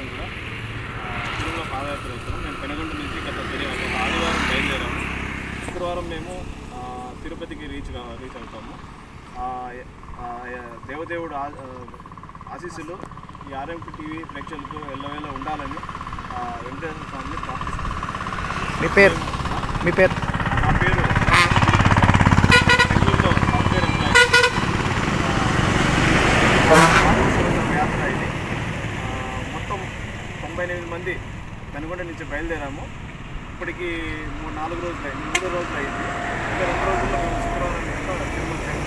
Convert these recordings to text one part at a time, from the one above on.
అందరం కూడా తిరుమల పాదయాత్ర వెళ్తున్నాం. మేము పెనుగొండ నుంచి గత ఆదివారం బయలుదేరాము. శుక్రవారం మేము తిరుపతికి రీచ్ అవుతాము. దేవదేవుడు ఆశీస్సులు ఈ ఆర్ఎంపీ టీవీ ప్రేక్షకులకు ఎల్లవేళ ఉండాలని వెంకటేశ్వర స్వామిని ప్రార్థిస్తున్నాం. మీ పేరు? నా పేరు బెంగళూరులో సాఫ్ట్వేర్ ఎంప్లాయీ. యాత్ర ఇది మొత్తం 98 మంది పెనుగొండ నుంచి బయలుదేరాము. ఇప్పటికి 3 రోజులు అయింది. ఇంకా 2 రోజుల్లో మేము శుక్రవారం తిరుమల చేరుకుంటాం.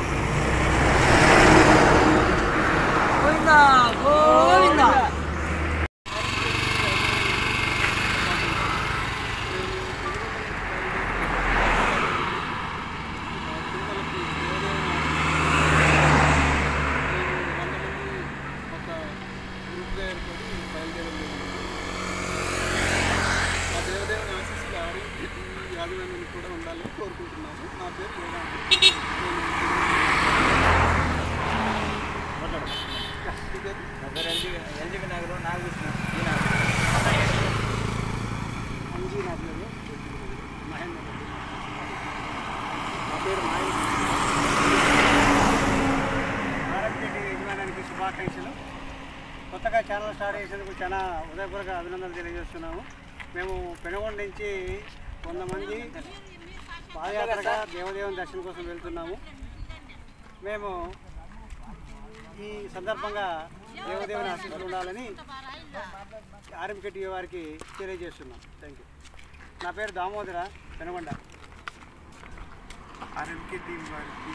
యాదవేంద్రుని కూడా ఉండాలని కోరుకుంటున్నాము. నా పేరు ఎల్జీబీ నగరం నాగకృష్ణ అంజీ నగర్లో మహేంద్ర. నా పేరు ఆర్ఎంపీ యజమానానికి శుభాకాంక్షలు. కొత్తగా ఛానల్ స్టార్ట్ చేసేందుకు చాలా హృదయపూర్వక అభినందనలు తెలియజేస్తున్నాము. మేము పెనుగొండ నుంచి 100 మంది పాదయాత్రగా దేవదేవుని దర్శనం కోసం వెళ్తున్నాము. మేము ఈ సందర్భంగా దేవదేవుని ఆశీస్సులు ఉండాలని ఆర్ఎంపీ టీవీ వారికి తెలియజేస్తున్నాం. Thank you. నా పేరు దామోదర, పెనుగొండ. ఆర్ఎంపీ టీవీ వారికి